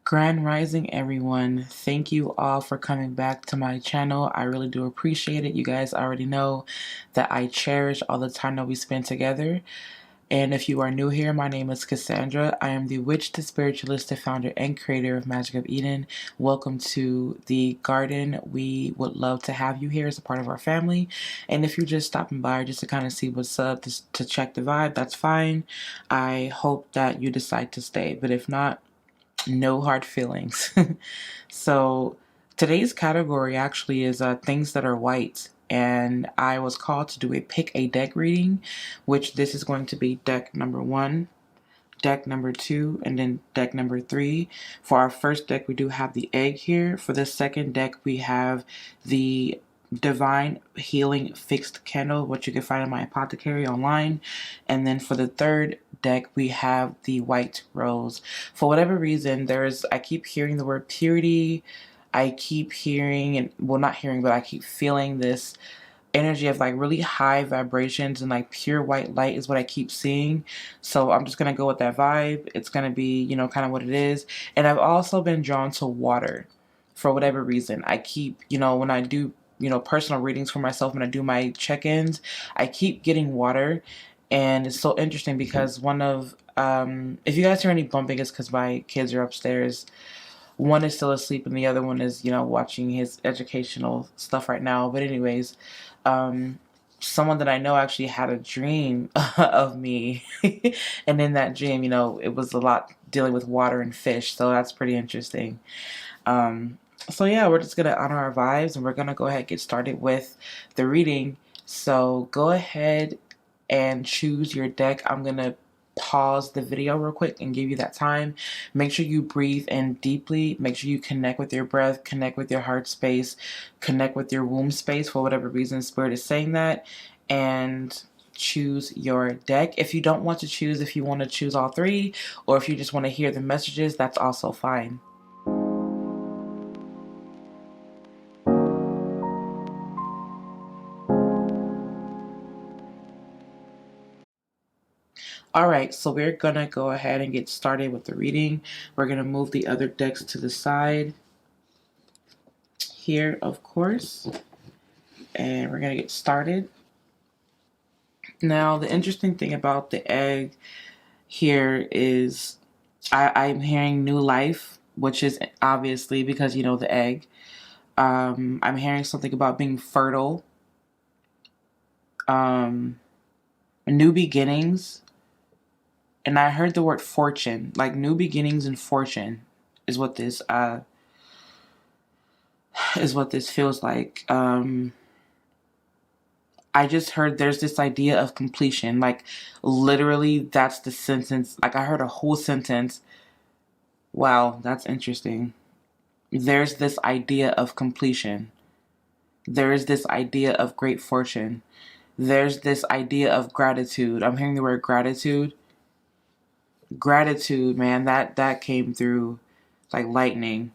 Grand Rising, everyone. Thank you all for coming back to my channel. I really do appreciate it. You guys already know that I cherish all the time that we spend together. And if you are new here, my name is Cassandra. I am the witch, the spiritualist, the founder and creator of Magic of Eden. Welcome to the garden. We would love to have you here as a part of our family. And if you're just stopping by just to kind of see what's up, to check the vibe, that's fine. I hope that you decide to stay. But if not, no hard feelings. So today's category actually is things that are white. And I was called to do a pick a deck reading, which this is going to be deck number 1, deck number 2, and then deck number 3. For our first deck, we do have the egg here. For the second deck, we have the Divine Healing Fixed Candle, which you can find in my apothecary online. And then for the third deck, we have the White Rose. For whatever reason, I keep hearing the word purity. I keep hearing, and well, not hearing, but I keep feeling this energy of like really high vibrations and like pure white light is what I keep seeing. So I'm just going to go with that vibe. It's going to be, kind of what it is. And I've also been drawn to water for whatever reason. I keep, when I do, personal readings for myself, when I do my check-ins, I keep getting water. And it's so interesting because if you guys hear any bumping, it's because my kids are upstairs. One is still asleep and the other one is, watching his educational stuff right now. But anyways, someone that I know actually had a dream of me. And in that dream, it was a lot dealing with water and fish. So that's pretty interesting. So yeah, we're just going to honor our vibes and we're going to go ahead and get started with the reading. So go ahead and choose your deck. I'm going to pause the video real quick and give you that time. Make sure you breathe in deeply. Make sure you connect with your breath, connect with your heart space, connect with your womb space for whatever reason Spirit is saying that, and choose your deck. If you don't want to choose, if you want to choose all three, or if you just want to hear the messages, that's also fine. Alright, so we're going to go ahead and get started with the reading. We're going to move the other decks to the side here, of course. And we're going to get started. Now, the interesting thing about the egg here is I'm hearing new life, which is obviously because, the egg. I'm hearing something about being fertile. New beginnings. And I heard the word fortune, like new beginnings and fortune is what this feels like. I just heard there's this idea of completion, like literally that's the sentence. Like I heard a whole sentence. Wow, that's interesting. There's this idea of completion. There is this idea of great fortune. There's this idea of gratitude. I'm hearing the word gratitude. Gratitude, man, that came through like lightning.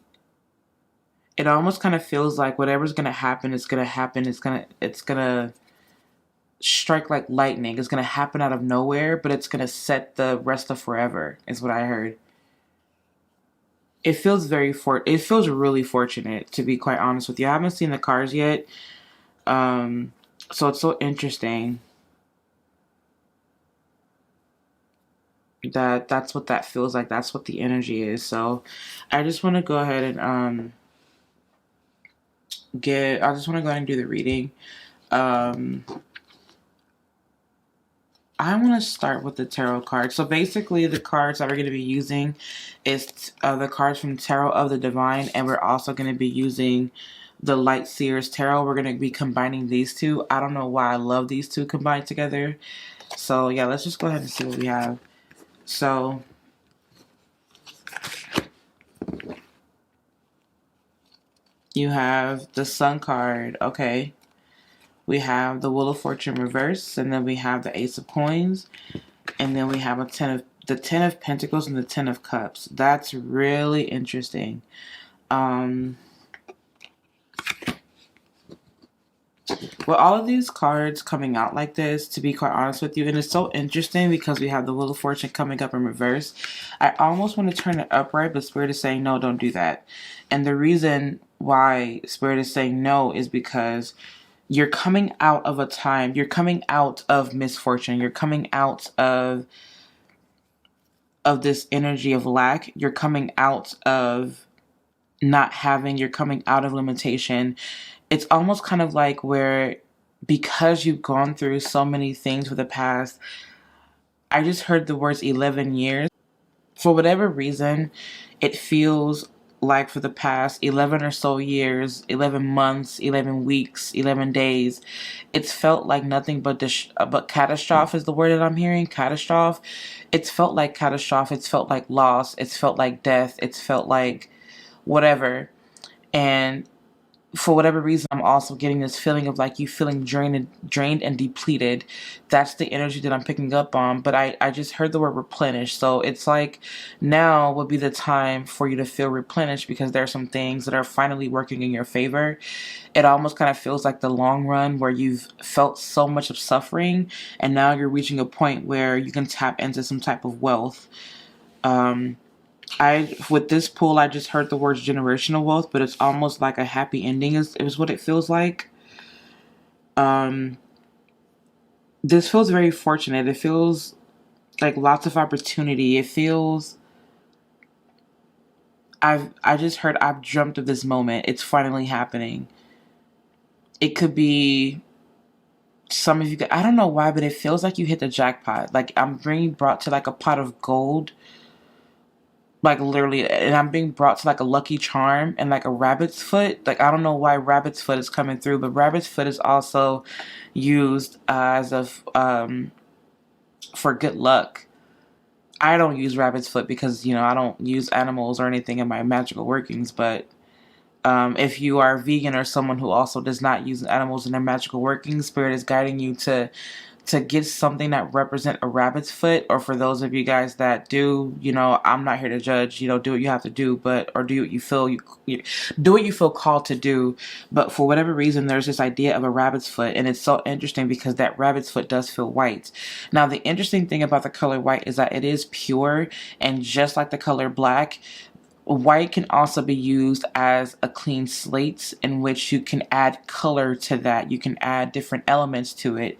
It almost kind of feels like whatever's gonna happen is gonna happen. It's gonna strike like lightning. It's gonna happen out of nowhere, but it's gonna set the rest of forever, is what I heard. It feels it feels really fortunate, to be quite honest with you. I haven't seen the cards yet. So it's so interesting that's what that feels like. That's what the energy is. So I just want to go ahead and I just want to go ahead and do the reading. I want to start with the tarot cards. So basically the cards that we're going to be using is the cards from Tarot of the Divine, and we're also going to be using the Light Seers Tarot. We're going to be combining these two. I don't know why I love these two combined together. So yeah, let's just go ahead and see what we have. So you have the Sun card. Okay. We have the Wheel of Fortune reverse, and then we have the Ace of Coins, and then we have the Ten of Pentacles and the Ten of Cups. That's really interesting. With all of these cards coming out like this, to be quite honest with you, and it's so interesting because we have the Wheel of Fortune coming up in reverse. I almost want to turn it upright, but Spirit is saying, no, don't do that. And the reason why Spirit is saying no is because you're coming out of a time, you're coming out of misfortune, you're coming out of this energy of lack, you're coming out of not having, you're coming out of limitation. It's almost kind of like where, because you've gone through so many things for the past, I just heard the words 11 years. For whatever reason, it feels like for the past 11 or so years, 11 months, 11 weeks, 11 days, it's felt like nothing but but catastrophe is the word that I'm hearing. Catastrophe. It's felt like catastrophe. It's felt like loss. It's felt like death. It's felt like whatever. And for whatever reason, I'm also getting this feeling of like you feeling drained and depleted. That's the energy that I'm picking up on. But I just heard the word replenish. So it's like now would be the time for you to feel replenished because there are some things that are finally working in your favor. It almost kind of feels like the long run where you've felt so much of suffering and now you're reaching a point where you can tap into some type of wealth. With this pull, I just heard the words generational wealth, but it's almost like a happy ending is what it feels like. This feels very fortunate. It feels like lots of opportunity. It feels I just heard I've dreamt of this moment. It's finally happening. It could be some of you, I don't know why, but it feels like you hit the jackpot. Like I'm being brought to like a pot of gold. Like literally, and I'm being brought to like a lucky charm and like a rabbit's foot. Like I don't know why rabbit's foot is coming through, but rabbit's foot is also used as for good luck. I don't use rabbit's foot because I don't use animals or anything in my magical workings. But if you are vegan or someone who also does not use animals in their magical workings, Spirit is guiding you to get something that represent a rabbit's foot. Or for those of you guys that do, I'm not here to judge, do what you have to do, or do what you feel you do what you feel called to do. But for whatever reason, there's this idea of a rabbit's foot, and it's so interesting because that rabbit's foot does feel white. Now, the interesting thing about the color white is that it is pure, and just like the color black, white can also be used as a clean slate in which you can add color to that. You can add different elements to it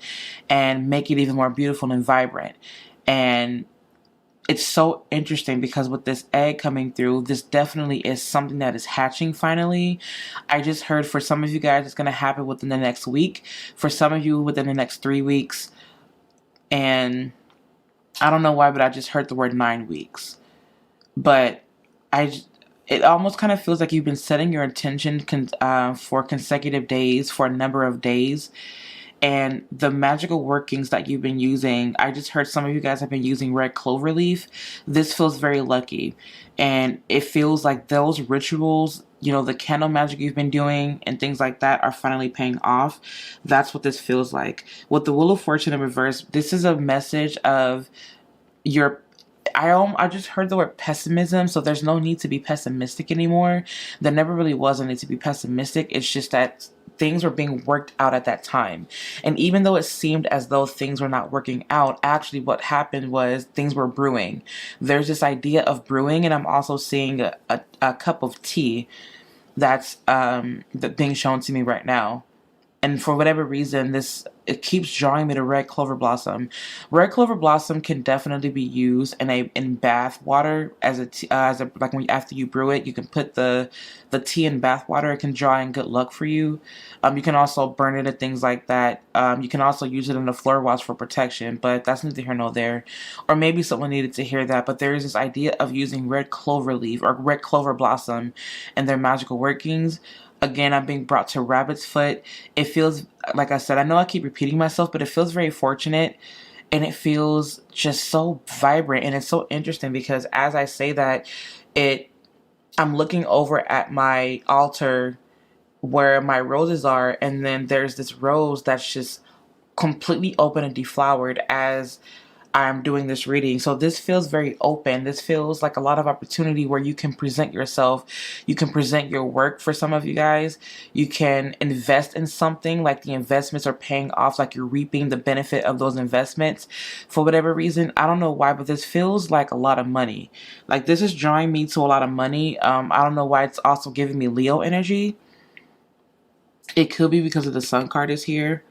and make it even more beautiful and vibrant. And it's so interesting because with this egg coming through, this definitely is something that is hatching finally. I just heard for some of you guys, it's going to happen within the next week. For some of you, within the next 3 weeks. And I don't know why, but I just heard the word 9 weeks. But it almost kind of feels like you've been setting your intention for consecutive days, for a number of days. And the magical workings that you've been using, I just heard some of you guys have been using red clover leaf. This feels very lucky. And it feels like those rituals, the candle magic you've been doing and things like that are finally paying off. That's what this feels like. With the Wheel of Fortune in reverse, this is a message of your I just heard the word pessimism, so there's no need to be pessimistic anymore. There never really was a need to be pessimistic. It's just that things were being worked out at that time. And even though it seemed as though things were not working out, actually what happened was things were brewing. There's this idea of brewing, and I'm also seeing a cup of tea that's being shown to me right now. And for whatever reason, it keeps drawing me to red clover blossom. Red clover blossom can definitely be used in bath water as like after you brew it, you can put the tea in bath water. It can draw in good luck for you. You can also burn it and things like that. You can also use it in a floor wash for protection, but that's neither here nor there. Or maybe someone needed to hear that. But there is this idea of using red clover leaf or red clover blossom in their magical workings. Again, I'm being brought to rabbit's foot. It feels, like I said, I know I keep repeating myself, but it feels very fortunate. And it feels just so vibrant. And it's so interesting because as I say that, I'm looking over at my altar where my roses are. And then there's this rose that's just completely open and deflowered as I'm doing this reading. So this feels very open. This feels like a lot of opportunity where you can present yourself. You can present your work for some of you guys. You can invest in something, like the investments are paying off, like you're reaping the benefit of those investments for whatever reason. I don't know why, but this feels like a lot of money. Like this is drawing me to a lot of money. I don't know why it's also giving me Leo energy. It could be because of the Sun card is here.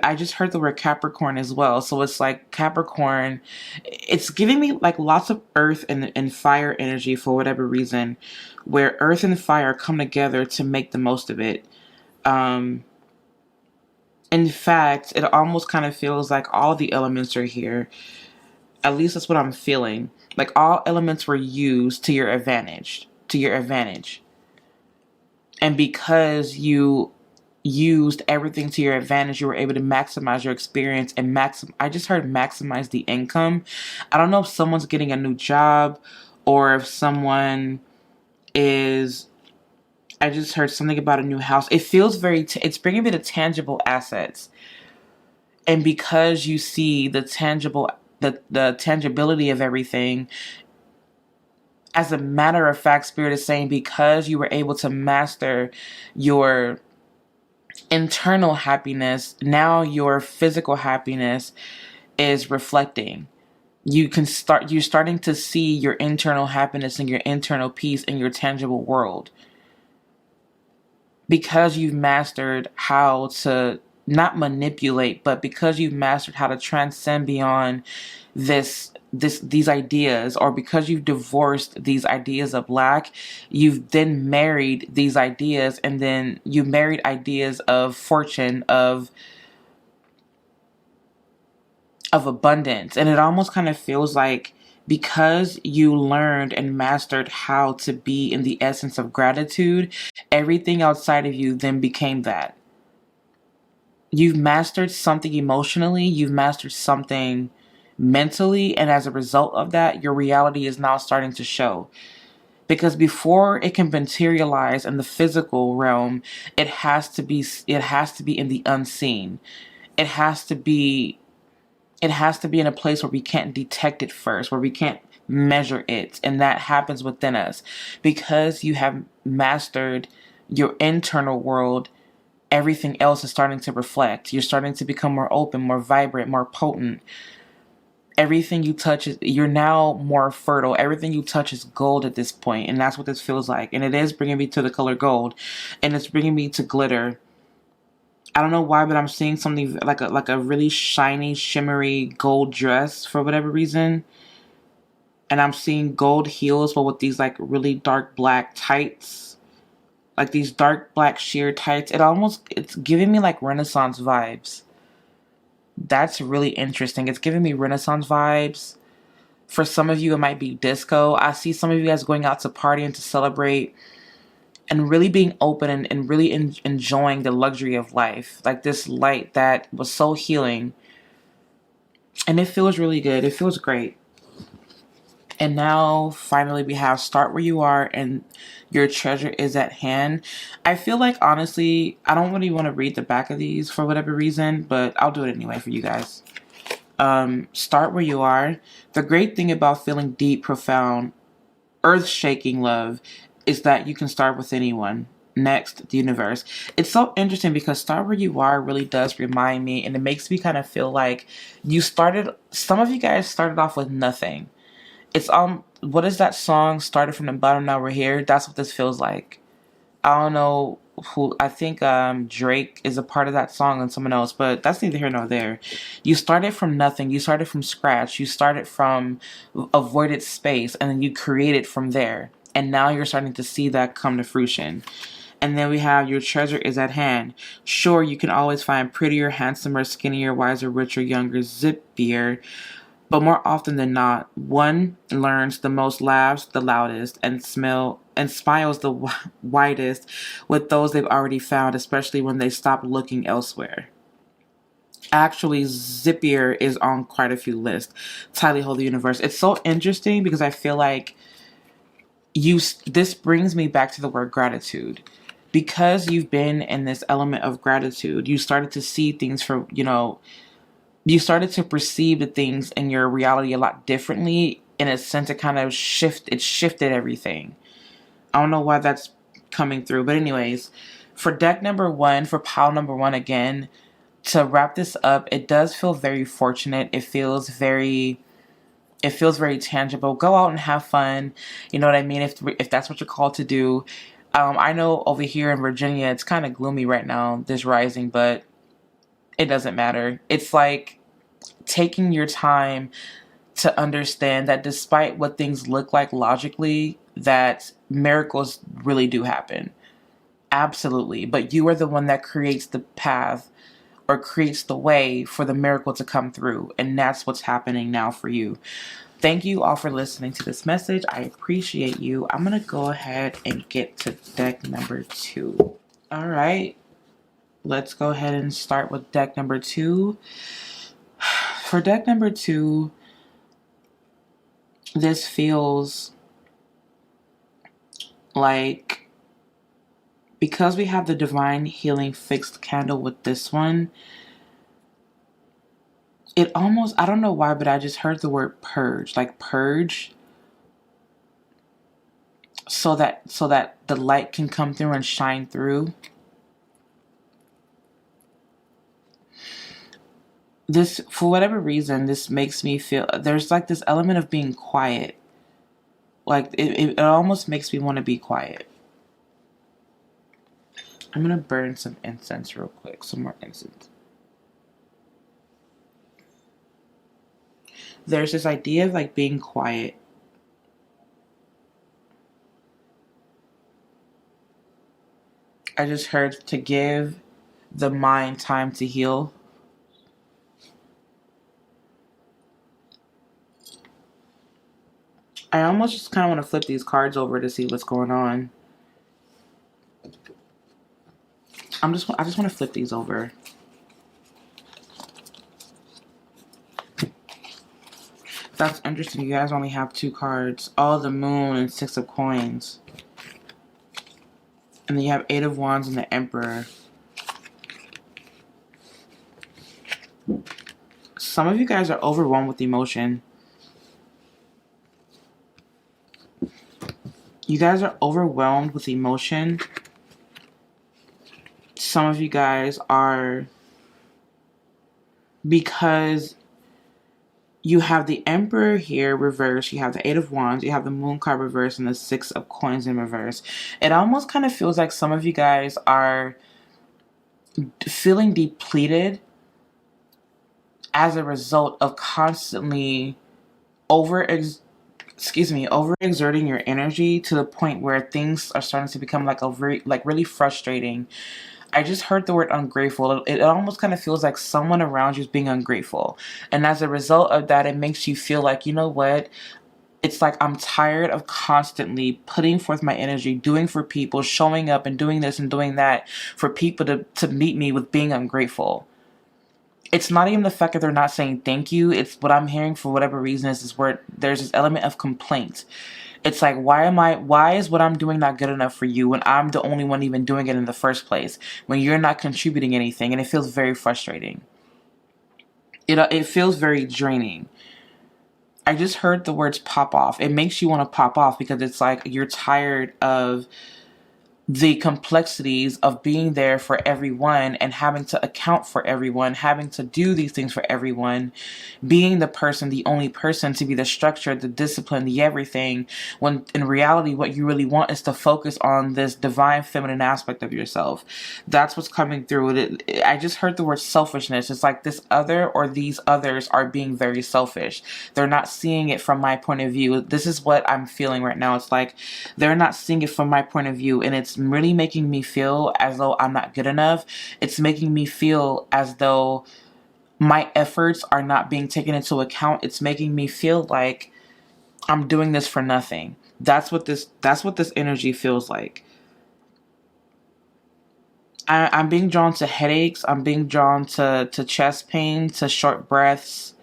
I just heard the word Capricorn as well. So it's like Capricorn, it's giving me like lots of earth and fire energy for whatever reason, where earth and fire come together to make the most of it. In fact, it almost kind of feels like all the elements are here. At least that's what I'm feeling. Like all elements were used to your advantage, And because you used everything to your advantage, you were able to maximize your experience and I just heard maximize the income. I don't know if someone's getting a new job or if someone is, I just heard something about a new house. It feels it's bringing me the tangible assets. And because you see the tangibility of everything, as a matter of fact, Spirit is saying because you were able to master your internal happiness, now your physical happiness is reflecting. You're starting to see your internal happiness and your internal peace in your tangible world. Because you've mastered how to not manipulate, but because you've mastered how to transcend beyond these ideas, or because you've divorced these ideas of lack, you've then married these ideas, and then you married ideas of fortune, of abundance. And it almost kind of feels like because you learned and mastered how to be in the essence of gratitude, everything outside of you then became that. You've mastered something emotionally, you've mastered something mentally, and as a result of that, your reality is now starting to show. Because before it can materialize in the physical realm, it has to be in the unseen. It has to be in a place where we can't detect it first, where we can't measure it, and that happens within us. Because you have mastered your internal world, everything else is starting to reflect. You're starting to become more open, more vibrant, more potent. Everything you touch you're now more fertile. Everything you touch is gold at this point, and that's what this feels like. And it is bringing me to the color gold, and it's bringing me to glitter. I don't know why, but I'm seeing something like a really shiny, shimmery gold dress for whatever reason. And I'm seeing gold heels, but with these like really dark black tights. Like these dark black sheer tights. It's giving me like Renaissance vibes. That's really interesting. It's giving me Renaissance vibes. For some of you, it might be disco. I see some of you guys going out to party and to celebrate and really being open and really enjoying the luxury of life. Like this light that was so healing. And it feels really good. It feels great. And now, finally, we have start where you are and your treasure is at hand. I feel like, honestly, I don't really want to read the back of these for whatever reason, but I'll do it anyway for you guys. Start where you are. The great thing about feeling deep, profound, earth-shaking love is that you can start with anyone. Next, the universe. It's so interesting because start where you are really does remind me, and it makes me kind of feel like some of you guys started off with nothing. It's what is that song? Started from the bottom, now we're here. That's what this feels like. I don't know who. I think Drake is a part of that song and someone else, but that's neither here nor there. You started from nothing. You started from scratch. You started from a voided space, and then you created from there. And now you're starting to see that come to fruition. And then we have your treasure is at hand. Sure, you can always find prettier, handsomer, skinnier, wiser, richer, younger, zippier. But more often than not, one learns the most, laughs the loudest, and smiles the widest with those they've already found, especially when they stop looking elsewhere. Actually, zippier is on quite a few lists. Tally ho the universe. It's so interesting because I feel like this brings me back to the word gratitude. Because you've been in this element of gratitude, you started to see things for, you started to perceive the things in your reality a lot differently. In a sense, it shifted everything. I don't know why that's coming through. But anyways, for deck number one, for pile number one again, to wrap this up, it does feel very fortunate. It feels very tangible. Go out and have fun. You know what I mean? If that's what you're called to do. I know over here in Virginia, it's kind of gloomy right now, this rising, but it doesn't matter. It's like taking your time to understand that despite what things look like logically, that miracles really do happen. Absolutely. But you are the one that creates the path or creates the way for the miracle to come through. And that's what's happening now for you. Thank you all for listening to this message. I appreciate you. I'm going to go ahead and get to deck number 2. All right. Let's go ahead and start with deck number 2. For deck number 2, this feels like, because we have the divine healing fixed candle with this one, it almost, I don't know why, but I just heard the word purge, like purge, so that the light can come through and shine through. This, for whatever reason, this makes me feel, there's like this element of being quiet. Like it almost makes me want to be quiet. I'm going to burn some incense real quick, some more incense. There's this idea of like being quiet. I just heard to give the mind time to heal. I almost just kind of want to flip these cards over to see what's going on. I just want to flip these over. That's interesting. You guys only have 2 cards. Oh, the Moon and 6 of Coins. And then you have 8 of Wands and the Emperor. Some of you guys are overwhelmed with emotion. You guys are overwhelmed with emotion. Some of you guys are, because you have the Emperor here reversed, you have the 8 of Wands, you have the Moon card reversed, and the 6 of Coins in reverse. It almost kind of feels like some of you guys are feeling depleted as a result of constantly overexerting your energy to the point where things are starting to become really frustrating. I just heard the word ungrateful. It almost kind of feels like someone around you is being ungrateful. And as a result of that, it makes you feel like, you know what? It's like I'm tired of constantly putting forth my energy, doing for people, showing up and doing this and doing that for people to meet me with being ungrateful. It's not even the fact that they're not saying thank you. It's what I'm hearing for whatever reason is this word. There's this element of complaint. It's like, why is what I'm doing not good enough for you when I'm the only one even doing it in the first place, when you're not contributing anything? And it feels very frustrating. It feels very draining. I just heard the words pop off. It makes you want to pop off because it's like you're tired of the complexities of being there for everyone and having to account for everyone, having to do these things for everyone, being the only person to be the structure, the discipline, the everything, when in reality what you really want is to focus on this divine feminine aspect of yourself. That's what's coming through. I just heard the word selfishness. It's like this other or these others are being very selfish. They're not seeing it from my point of view. This is what I'm feeling right now. It's like they're not seeing it from my point of view, and it's really making me feel as though I'm not good enough. It's making me feel as though my efforts are not being taken into account. It's making me feel like I'm doing this for nothing. That's what this energy feels like. I'm being drawn to headaches. I'm being drawn to chest pain, to short breaths.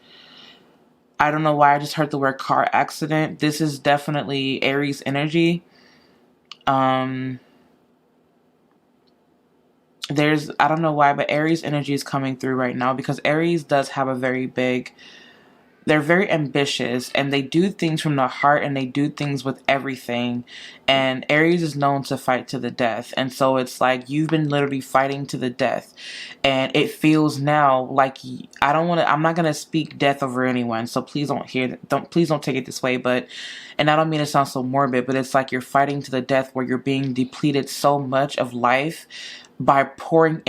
I don't know why I just heard the word car accident. This is definitely Aries energy. I don't know why, but Aries energy is coming through right now, because Aries does have a very big, they're very ambitious, and they do things from the heart, and they do things with everything. And Aries is known to fight to the death. And so it's like you've been literally fighting to the death. And it feels now like, I'm not going to speak death over anyone. So please please don't take it this way. But, and I don't mean to sound so morbid, but it's like you're fighting to the death, where you're being depleted so much of life by pouring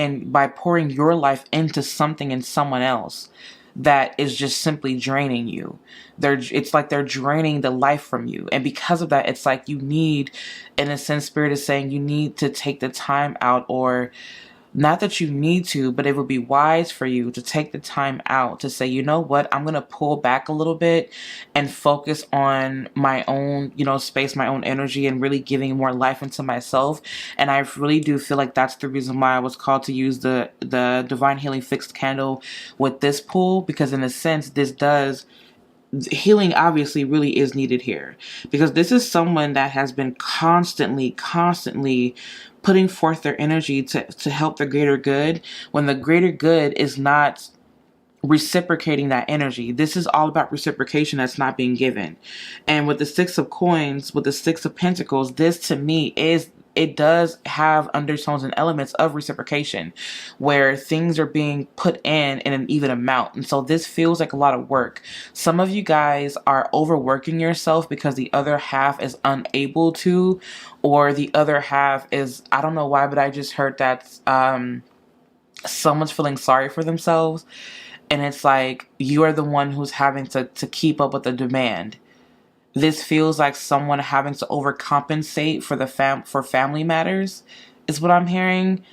your life into something and someone else that is just simply draining you. It's like they're draining the life from you. And because of that, it's like you need, in a sense, Spirit is saying you need to take the time out, or not that you need to, but it would be wise for you to take the time out to say, you know what, I'm going to pull back a little bit and focus on my own, space, my own energy, and really giving more life into myself. And I really do feel like that's the reason why I was called to use the Divine Healing Fixed Candle with this pull, because in a sense, healing obviously really is needed here, because this is someone that has been constantly putting forth their energy to help the greater good, when the greater good is not reciprocating that energy. This is all about reciprocation that's not being given. And with the Six of Coins, with the Six of Pentacles, this to me it does have undertones and elements of reciprocation, where things are being put in an even amount. And so this feels like a lot of work. Some of you guys are overworking yourself because the other half is unable to, or the other half is, I don't know why, but I just heard that someone's feeling sorry for themselves. And it's like you are the one who's having to keep up with the demand. This feels like someone having to overcompensate for family matters, is what I'm hearing.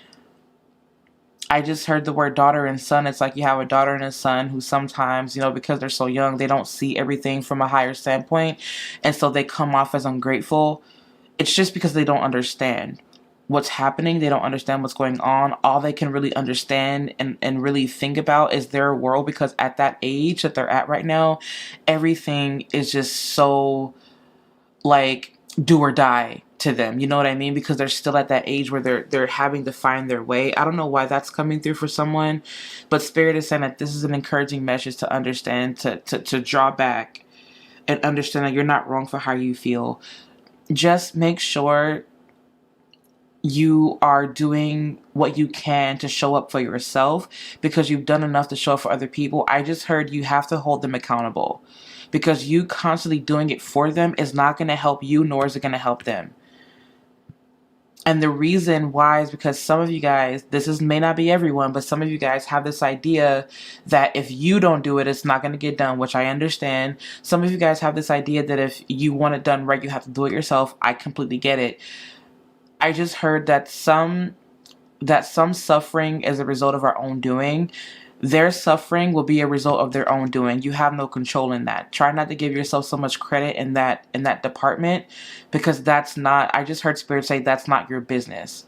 I just heard the word daughter and son. It's like you have a daughter and a son who sometimes, because they're so young, they don't see everything from a higher standpoint. And so they come off as ungrateful. It's just because they don't understand what's happening. They don't understand what's going on. All they can really understand and really think about is their world, because at that age that they're at right now, everything is just so like do or die to them. You know what I mean? Because they're still at that age where they're having to find their way. I don't know why that's coming through for someone, but Spirit is saying that this is an encouraging message to understand, to draw back and understand that you're not wrong for how you feel. Just make sure you are doing what you can to show up for yourself, because you've done enough to show up for other people. I just heard you have to hold them accountable, because you constantly doing it for them is not going to help you, nor is it going to help them. And the reason why is because some of you guys, may not be everyone, but some of you guys have this idea that if you don't do it, it's not going to get done, which I understand. Some of you guys have this idea that if you want it done right, you have to do it yourself. I completely get it. I just heard that some suffering is a result of our own doing. Their suffering will be a result of their own doing. You have no control in that. Try not to give yourself so much credit in that department, because I just heard Spirit say that's not your business.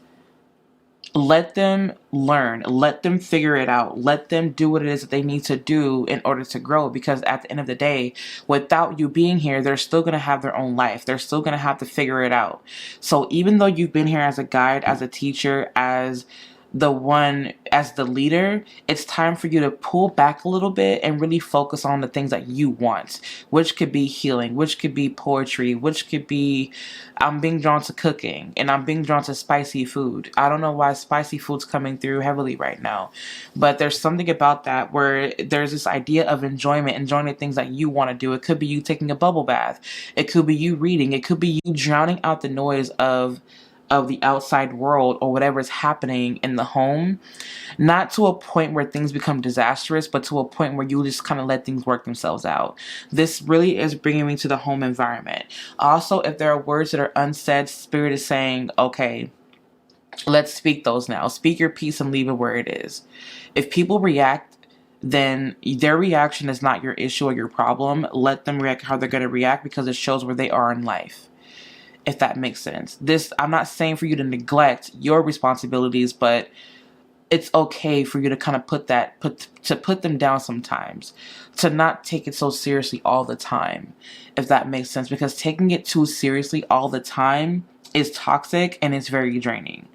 Let them learn. Let them figure it out. Let them do what it is that they need to do in order to grow. Because at the end of the day, without you being here, they're still going to have their own life. They're still going to have to figure it out. So even though you've been here as a guide, as a teacher, as the leader, it's time for you to pull back a little bit and really focus on the things that you want, which could be healing, which could be poetry, which could be, I'm being drawn to cooking, and I'm being drawn to spicy food. I don't know why spicy food's coming through heavily right now, but there's something about that where there's this idea of enjoying the things that you want to do. It could be you taking a bubble bath. It could be you reading. It could be you drowning out the noise of the outside world or whatever is happening in the home, not to a point where things become disastrous, but to a point where you just kind of let things work themselves out. This really is bringing me to the home environment. Also, if there are words that are unsaid, Spirit is saying, okay, let's speak those now. Speak your piece and leave it where it is. If people react, then their reaction is not your issue or your problem. Let them react how they're going to react, because it shows where they are in life. If that makes sense. I'm not saying for you to neglect your responsibilities, but it's okay for you to kind of put them down sometimes, to not take it so seriously all the time, if that makes sense, because taking it too seriously all the time is toxic and it's very draining.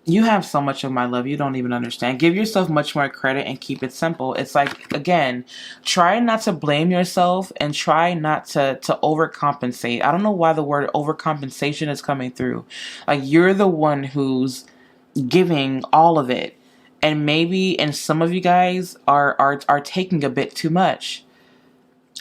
You have so much of my love, you don't even understand. Give yourself much more credit and keep it simple. It's like, again, try not to blame yourself and try not to overcompensate. I don't know why the word overcompensation is coming through. Like, you're the one who's giving all of it. And maybe, and some of you guys are taking a bit too much.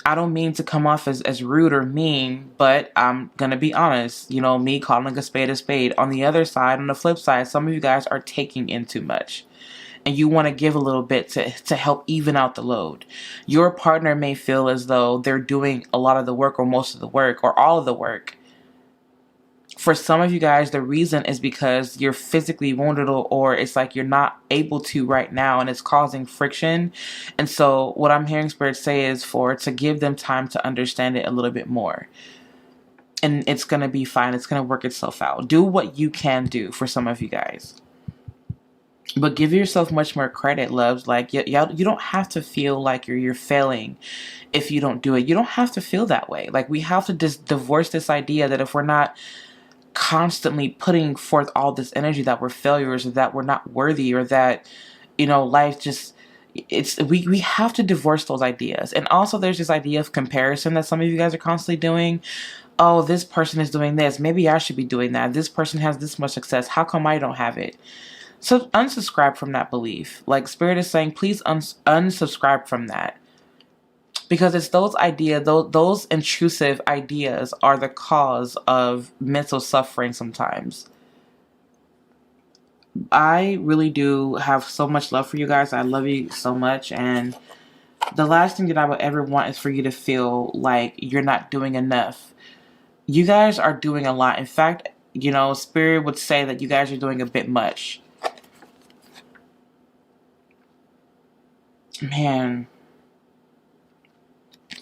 I don't mean to come off as rude or mean, but I'm going to be honest. You know, me calling a spade a spade. On the other side, on the flip side, some of you guys are taking in too much. And you want to give a little bit to help even out the load. Your partner may feel as though they're doing a lot of the work or most of the work or all of the work. For some of you guys, the reason is because you're physically wounded, or it's like you're not able to right now and it's causing friction. And so what I'm hearing Spirit say is to give them time to understand it a little bit more. And it's going to be fine. It's going to work itself out. Do what you can do for some of you guys. But give yourself much more credit, loves. Like, you don't have to feel like you're failing if you don't do it. You don't have to feel that way. Like, we have to just divorce this idea that if we're not constantly putting forth all this energy that we're failures or that we're not worthy or that, life just, we have to divorce those ideas. And also there's this idea of comparison that some of you guys are constantly doing. Oh, this person is doing this. Maybe I should be doing that. This person has this much success. How come I don't have it? So unsubscribe from that belief. Like, Spirit is saying, please unsubscribe from that. Because it's those ideas, those intrusive ideas are the cause of mental suffering sometimes. I really do have so much love for you guys. I love you so much. And the last thing that I would ever want is for you to feel like you're not doing enough. You guys are doing a lot. In fact, Spirit would say that you guys are doing a bit much. Man.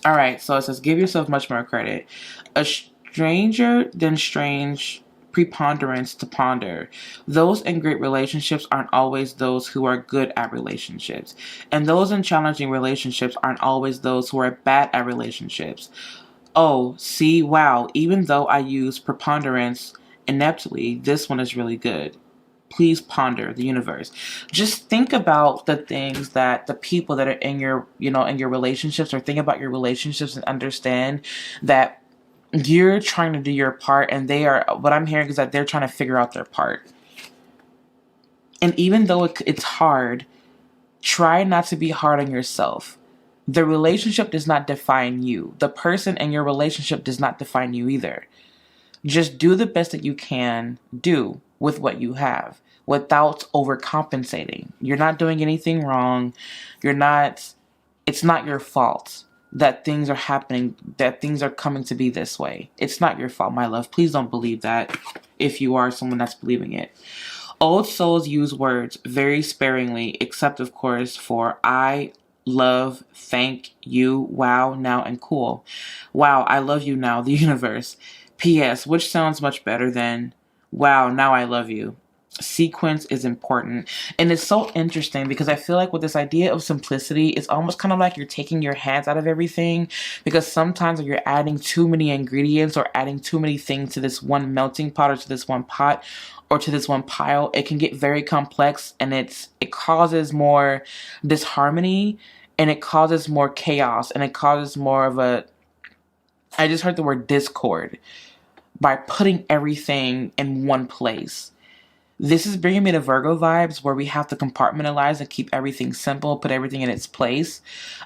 All right, so it says, give yourself much more credit. A stranger than strange preponderance to ponder. Those in great relationships aren't always those who are good at relationships. And those in challenging relationships aren't always those who are bad at relationships. Oh, see, wow, even though I use preponderance ineptly, this one is really good. Please ponder the universe. Just think about the things that the people that are in your, in your relationships, or think about your relationships and understand that you're trying to do your part, and what I'm hearing is that they're trying to figure out their part. And even though it's hard, try not to be hard on yourself. The relationship does not define you. The person in your relationship does not define you either. Just do the best that you can do with what you have without overcompensating. You're not doing anything wrong. It's not your fault that things are happening, that things are coming to be this way. It's not your fault, my love. Please don't believe that if you are someone that's believing it. Old souls use words very sparingly, except, of course, for I love, thank you, wow, now, and cool. Wow, I love you now, the universe. P.S., which sounds much better than, wow, now I love you. Sequence is important. And it's so interesting because I feel like with this idea of simplicity, it's almost kind of like you're taking your hands out of everything, because sometimes when you're adding too many ingredients or adding too many things to this one melting pot or to this one pot or to this one pile, it can get very complex, and it causes more disharmony, and it causes more chaos, and it causes more of I just heard the word discord by putting everything in one place. This is bringing me to Virgo vibes, where we have to compartmentalize and keep everything simple, put everything in its place.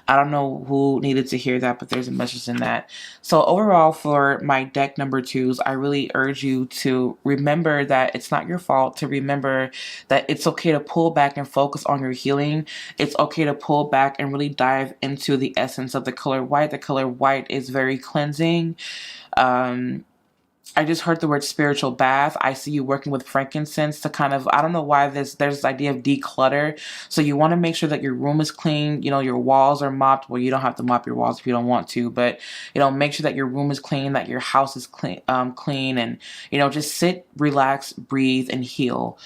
I don't know who needed to hear that, but there's a message in that. So overall, for my deck number 2s, I really urge you to remember that it's not your fault, to remember that it's okay to pull back and focus on your healing. It's okay to pull back and really dive into the essence of the color white. The color white is very cleansing. I just heard the word spiritual bath. I see you working with frankincense to kind of, I don't know why there's this idea of declutter. So you want to make sure that your room is clean, your walls are mopped. Well, you don't have to mop your walls if you don't want to, but, make sure that your room is clean, that your house is clean, and, just sit, relax, breathe, and heal.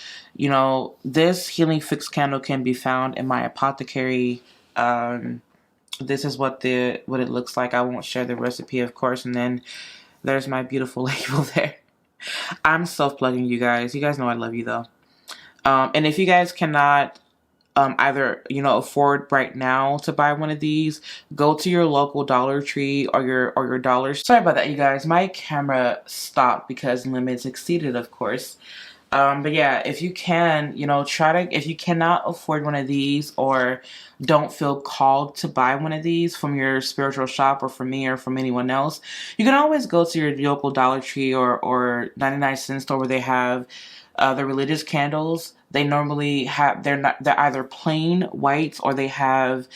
This healing fix candle can be found in my apothecary. This is what it looks like. I won't share the recipe, of course, and then there's my beautiful label there. I'm self-plugging you guys. You guys know I love you, though. And if you guys cannot either, you know, afford right now to buy one of these, go to your local Dollar Tree or your dollar. Sorry about that, you guys. My camera stopped because limits exceeded, of course. But yeah, if you can, you know, if you cannot afford one of these or don't feel called to buy one of these from your spiritual shop or from me or from anyone else, you can always go to your local Dollar Tree or 99-cent store where they have the religious candles. They normally have, they're either plain whites or they have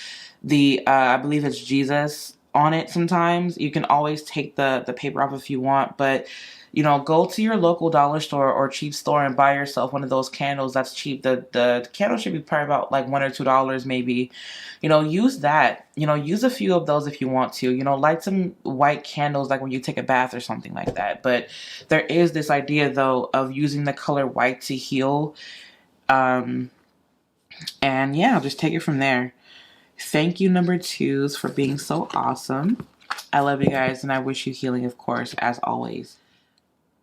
the, I believe it's Jesus on it sometimes. You can always take the paper off if you want, but you know, go to your local dollar store or cheap store and buy yourself one of those candles that's cheap. The candle should be probably about like $1 or $2 maybe. You know, use that. You know, use a few of those if you want to. You know, light some white candles like when you take a bath or something like that. But there is this idea though of using the color white to heal. And yeah, just take it from there. Thank you, number twos, for being so awesome. I love you guys and I wish you healing, of course, as always.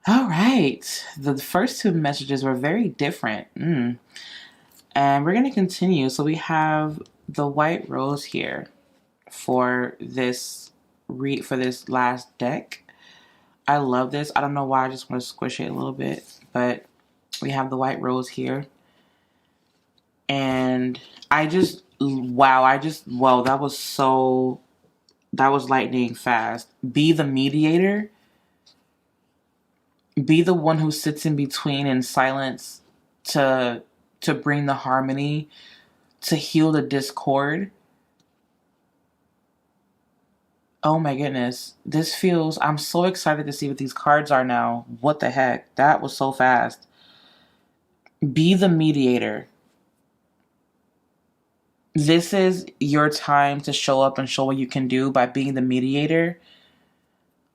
All right. The first two messages were very different. And we're going to continue. So we have the white rose here for this last deck. I love this. I don't know why. I just want to squish it a little bit. But we have the white rose here. And wow, that was lightning fast. Be the mediator. Be the one who sits in between in silence to bring the harmony, to heal the discord. Oh my goodness. I'm so excited to see what these cards are now. What the heck? That was so fast. Be the mediator. This is your time to show up and show what you can do by being the mediator.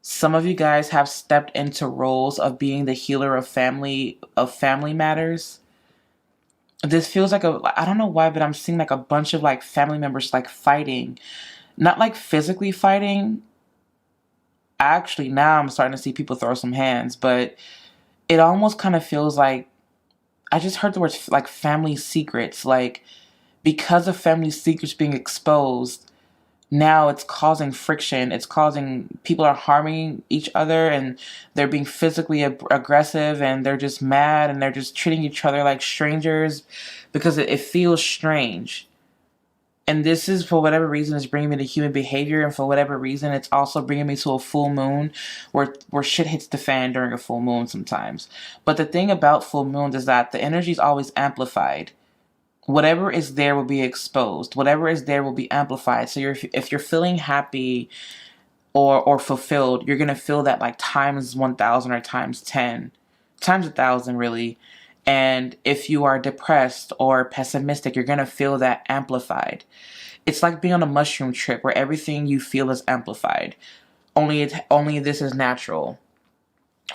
Some of you guys have stepped into roles of being the healer of family matters. This feels like I don't know why, but I'm seeing like a bunch of like family members like fighting. Not like physically fighting. Actually, now I'm starting to see people throw some hands, but it almost kind of feels like, I just heard the words like family secrets. Like, because of family secrets being exposed, now it's causing friction. It's causing, people are harming each other and they're being physically aggressive and they're just mad and they're just treating each other like strangers because it feels strange. And this is, for whatever reason, is bringing me to human behavior, and for whatever reason, it's also bringing me to a full moon where shit hits the fan during a full moon sometimes. But the thing about full moons is that the energy is always amplified. Whatever is there will be exposed. Whatever is there will be amplified. So if you're feeling happy or fulfilled, you're going to feel that like times 1,000 or times 10. Times 1,000 really. And if you are depressed or pessimistic, you're going to feel that amplified. It's like being on a mushroom trip where everything you feel is amplified. Only this is natural.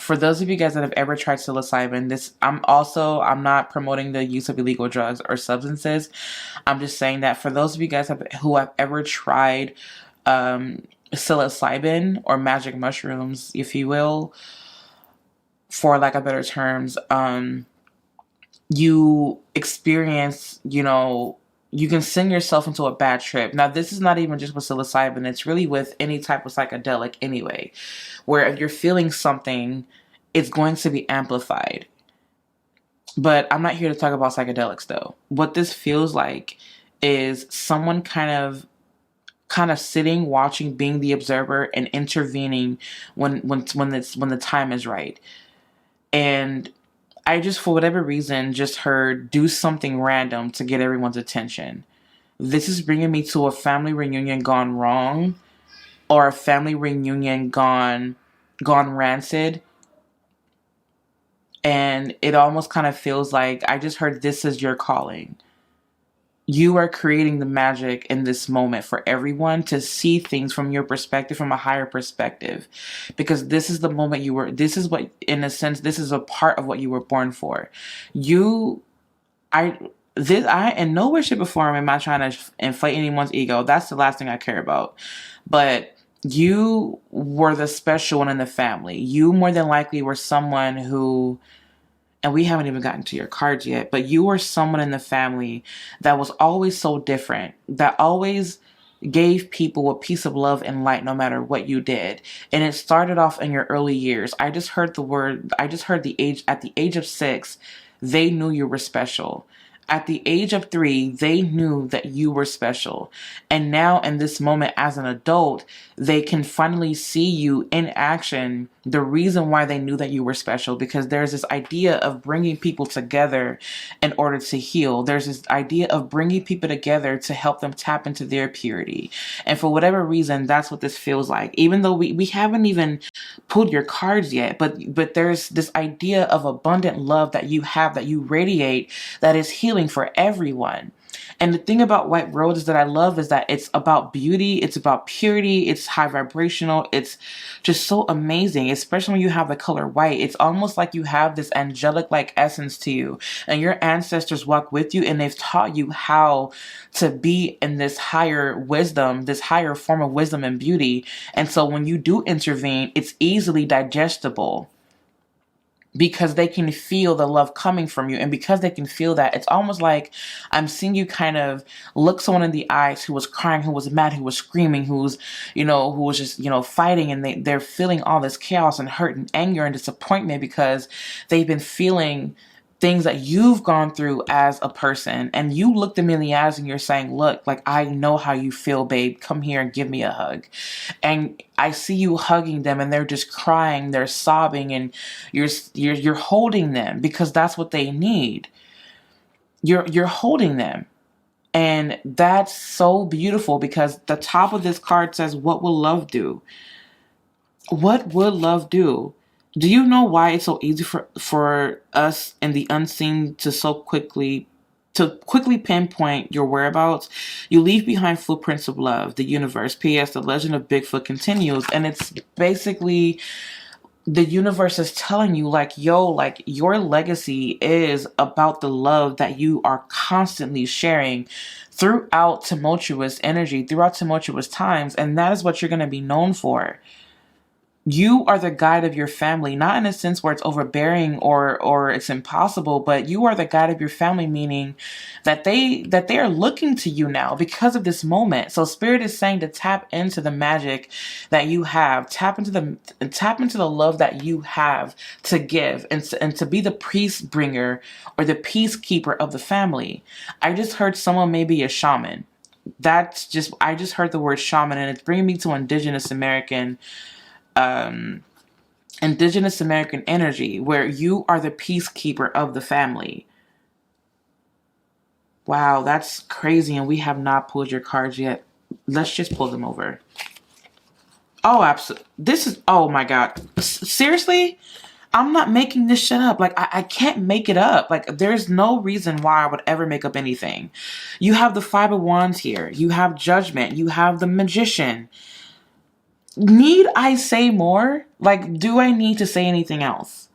For those of you guys that have ever tried psilocybin, I'm not promoting the use of illegal drugs or substances. I'm just saying that for those of you guys who have ever tried psilocybin or magic mushrooms, if you will, for lack of better terms, you experience, you can send yourself into a bad trip. Now, this is not even just with psilocybin. It's really with any type of psychedelic anyway, where if you're feeling something, it's going to be amplified. But I'm not here to talk about psychedelics, though. What this feels like is someone kind of sitting, watching, being the observer, and intervening when the time is right. And I just, for whatever reason, just heard do something random to get everyone's attention. This is bringing me to a family reunion gone wrong, or a family reunion gone rancid. And it almost kind of feels like I just heard this is your calling. You are creating the magic in this moment for everyone to see things from your perspective, from a higher perspective. Because this is the moment this is what, in a sense, this is a part of what you were born for. In no way, shape, or form am I trying to inflate anyone's ego. That's the last thing I care about. But you were the special one in the family. You more than likely were someone who, and we haven't even gotten to your cards yet, but you were someone in the family that was always so different, that always gave people a piece of love and light no matter what you did. And it started off in your early years. I just heard the age, at the age of 6, they knew you were special. At the age of 3, they knew that you were special. And now in this moment as an adult, they can finally see you in action. The reason why they knew that you were special, because there's this idea of bringing people together in order to heal. There's this idea of bringing people together to help them tap into their purity. And for whatever reason, that's what this feels like. Even though we haven't even pulled your cards yet, but there's this idea of abundant love that you have, that you radiate, that is healing for everyone. And the thing about White Rose that I love is that it's about beauty, it's about purity, it's high vibrational, it's just so amazing, especially when you have the color white. It's almost like you have this angelic like essence to you, and your ancestors walk with you, and they've taught you how to be in this higher wisdom, this higher form of wisdom and beauty. And so when you do intervene, it's easily digestible, because they can feel the love coming from you. And because they can feel that, it's almost like I'm seeing you kind of look someone in the eyes who was crying, who was mad, who was screaming, who was just, fighting, and they're feeling all this chaos and hurt and anger and disappointment because they've been feeling things that you've gone through as a person. And you look them in the eyes and you're saying, look, like, I know how you feel, babe. Come here and give me a hug. And I see you hugging them, and they're just crying, they're sobbing, and you're holding them because that's what they need. You're holding them. And that's so beautiful, because the top of this card says, what will love do? What would love do? Do you know why it's so easy for us in the unseen to quickly pinpoint your whereabouts? You leave behind footprints of love, the universe. P.S. The legend of Bigfoot continues. And it's basically the universe is telling you, like, yo, like, your legacy is about the love that you are constantly sharing throughout tumultuous energy, throughout tumultuous times. And that is what you're going to be known for. You are the guide of your family, not in a sense where it's overbearing or it's impossible, but you are the guide of your family, meaning that they are looking to you now because of this moment. So Spirit is saying to tap into the magic that you have, tap into the love that you have to give, and to be the peace bringer or the peacekeeper of the family. I just heard someone may be a shaman. I just heard the word shaman, and it's bringing me to Indigenous American energy, where you are the peacekeeper of the family. Wow, that's crazy. And we have not pulled your cards yet. Let's just pull them over. Oh, absolutely. Oh my God. Seriously? I'm not making this shit up. Like, I can't make it up. Like, there's no reason why I would ever make up anything. You have the Five of Wands here. You have Judgment. You have the Magician. Need I say more? Like, do I need to say anything else?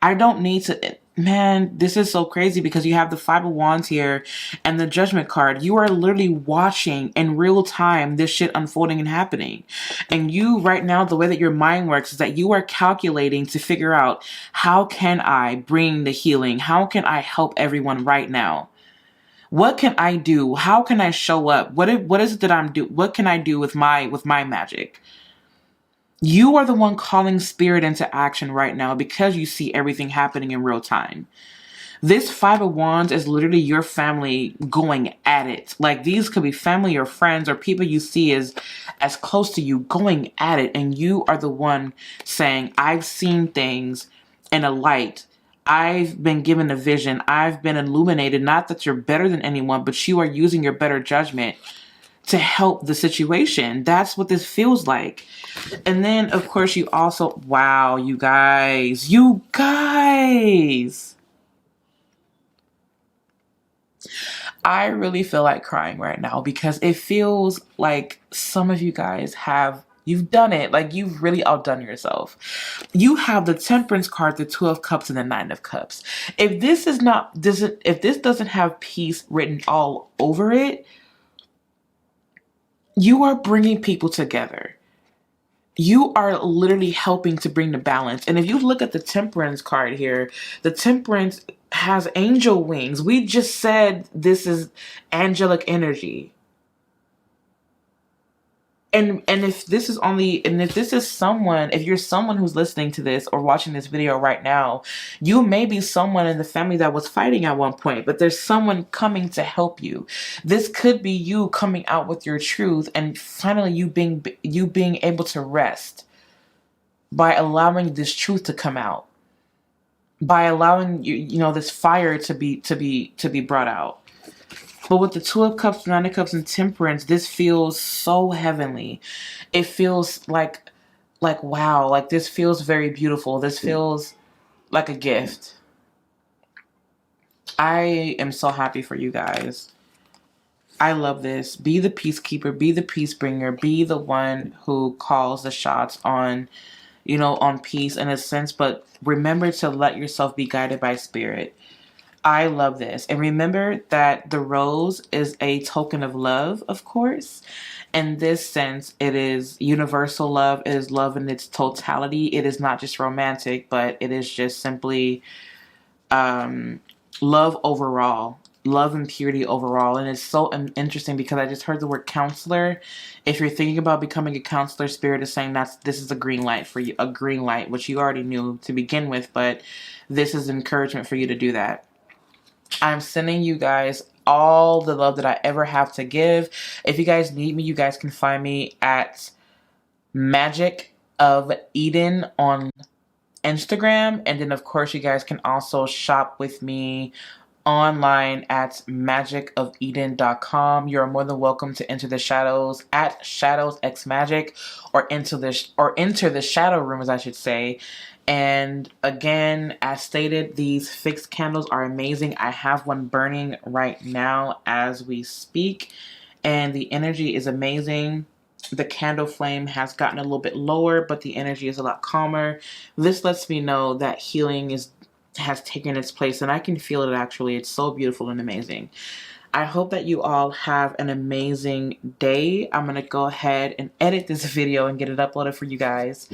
I don't need to. Man, this is so crazy, because you have the Five of Wands here and the Judgment card. You are literally watching in real time this shit unfolding and happening. And you, right now, the way that your mind works is that you are calculating to figure out, how can I bring the healing? How can I help everyone right now? What can I do? How can I show up? What is it that I'm doing? What can I do with my magic? You are the one calling Spirit into action right now, because you see everything happening in real time. This Five of Wands is literally your family going at it. Like, these could be family or friends or people you see as close to you going at it. And you are the one saying, I've seen things in a light. I've been given a vision. I've been illuminated. Not that you're better than anyone, but you are using your better judgment to help the situation. That's what this feels like. And then, of course, you also, wow, you guys. I really feel like crying right now, because it feels like some of you guys you've done it. Like, you've really outdone yourself. You have the Temperance card, the Two of Cups, and the Nine of Cups. If this doesn't have peace written all over it, you are bringing people together. you are literally helping to bring the balance. And if you look at the Temperance card here, the Temperance has angel wings. We just said this is angelic energy. And if this is only, and if this is someone, if you're someone who's listening to this or watching this video right now, you may be someone in the family that was fighting at one point, but there's someone coming to help you. This could be you coming out with your truth, and finally you being able to rest by allowing this truth to come out, by allowing this fire to be brought out. But with the Two of Cups, Nine of Cups, and Temperance, this feels so heavenly. It feels like wow, like this feels very beautiful. This feels like a gift. I am so happy for you guys. I love this. Be the peacekeeper, be the peace bringer, be the one who calls the shots on, on peace in a sense, but remember to let yourself be guided by spirit. I love this. And remember that the rose is a token of love, of course. In this sense, it is universal love. It is love in its totality. It is not just romantic, but it is just simply love overall. Love and purity overall. And it's so interesting because I just heard the word counselor. If you're thinking about becoming a counselor, Spirit is saying this is a green light for you. A green light, which you already knew to begin with, but this is encouragement for you to do that. I'm sending you guys all the love that I ever have to give. If you guys need me, you guys can find me at Magic of Eden on Instagram. And then, of course, you guys can also shop with me online at magicofeden.com. You're more than welcome to enter the shadows at ShadowsXMagic, or enter the shadow room, as I should say. And again, as stated, these fixed candles are amazing. I have one burning right now as we speak, and the energy is amazing. The candle flame has gotten a little bit lower, but the energy is a lot calmer. This lets me know that healing has taken its place, and I can feel it actually. It's so beautiful and amazing. I hope that you all have an amazing day. I'm going to go ahead and edit this video and get it uploaded for you guys.